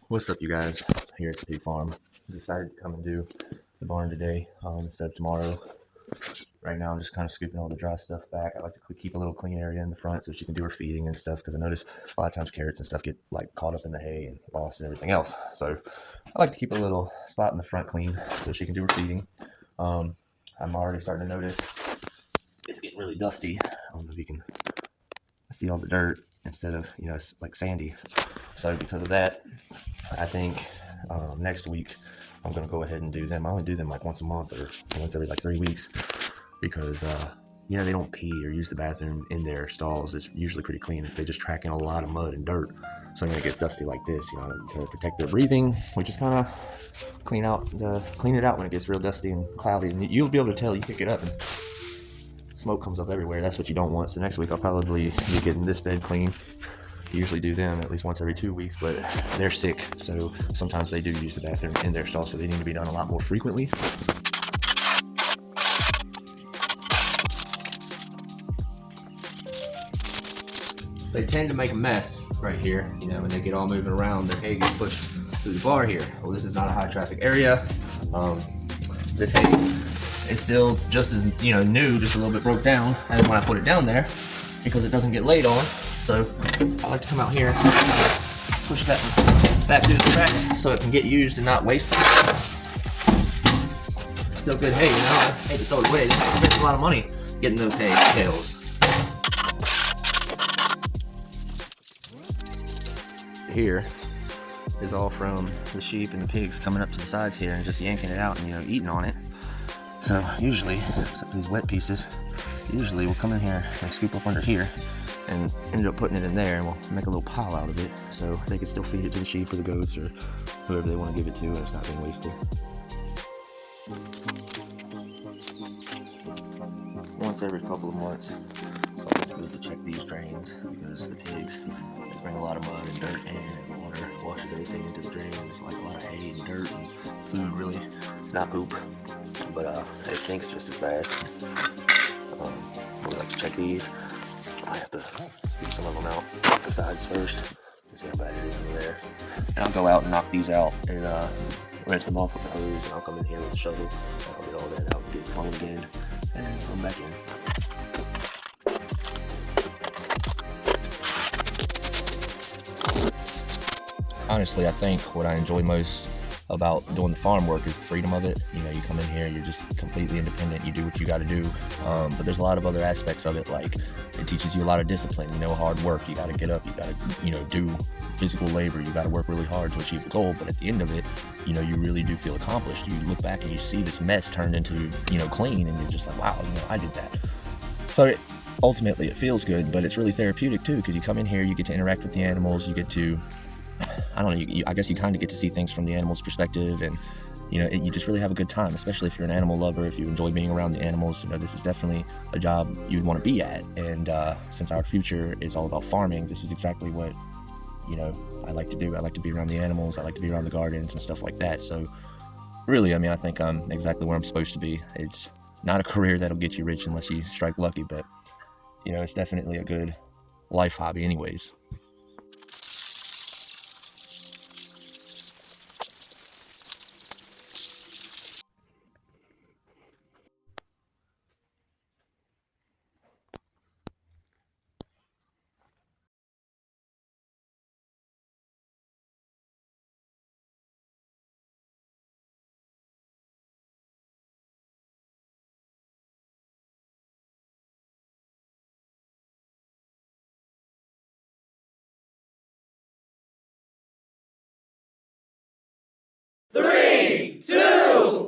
What's up, you guys? Here at the pig farm. Decided to come and do the barn today instead of tomorrow. Right now, I'm just kind of scooping all the dry stuff back. I like to keep a little clean area in the front so she can do her feeding and stuff, because I notice a lot of times carrots and stuff get like caught up in the hay and moss and everything else. So I like to keep a little spot in the front clean so she can do her feeding. I'm already starting to notice it's getting really dusty. I don't know if you can see all the dirt instead of, it's like sandy. So because of that, I think next week I'm going to go ahead and do them. I only do them like once a month or once every like 3 weeks because, they don't pee or use the bathroom in their stalls. It's usually pretty clean. They just track in a lot of mud and dirt. So when it gets dusty like this, to protect their breathing, we just kind of clean it out when it gets real dusty and cloudy. And you'll be able to tell. You pick it up and smoke comes up everywhere. That's what you don't want. So next week I'll probably be getting this bed clean. Usually do them at least once every 2 weeks, but they're sick, so sometimes they do use the bathroom in their stall, so they need to be done a lot more frequently. They tend to make a mess right here, when they get all moving around. Their hay gets pushed through the bar here. Well, this is not a high traffic area. This hay is still just as new, just a little bit broke down as when I put it down there, because it doesn't get laid on. So I like to come out here, push that back through the tracks so it can get used and not wasted. Still good hay, I hate to throw it away. I spent a lot of money getting those hay bales. Here is all from the sheep and the pigs coming up to the sides here and just yanking it out and eating on it. So usually, except for these wet pieces, usually we'll come in here and scoop up under here and end up putting it in there, and we'll make a little pile out of it so they can still feed it to the sheep or the goats or whoever they want to give it to, and it's not being wasted. Once every couple of months, it's always good to check these drains because the pigs bring a lot of mud and dirt in, and water washes everything into the drains, like a lot of hay and dirt and food. Really, it's not poop, but it stinks just as bad. We like to check these. I have to get some of them out the sides first and see how bad it is in there. And I'll go out and knock these out and rinse them off with the hose, and I'll come in here with a shovel. I'll get all that out, get it cleaned again, and then come back in. Honestly, I think what I enjoy most about doing the farm work is the freedom of it. You come in here, you're just completely independent. You do what you got to do. But there's a lot of other aspects of it, like it teaches you a lot of discipline. Hard work. You got to get up. You got to, do physical labor. You got to work really hard to achieve the goal. But at the end of it, you really do feel accomplished. You look back and you see this mess turned into, clean, and you're just like, wow, I did that. So ultimately, it feels good, but it's really therapeutic too, because you come in here, you get to interact with the animals, you get to, I guess you kind of get to see things from the animal's perspective, and you just really have a good time, especially if you're an animal lover, if you enjoy being around the animals. This is definitely a job you'd want to be at, and since our future is all about farming, this is exactly what I like to do. I like to be around the animals, I like to be around the gardens and stuff like that. So really, I think I'm exactly where I'm supposed to be. It's not a career that'll get you rich unless you strike lucky, but it's definitely a good life hobby anyways. Three, two,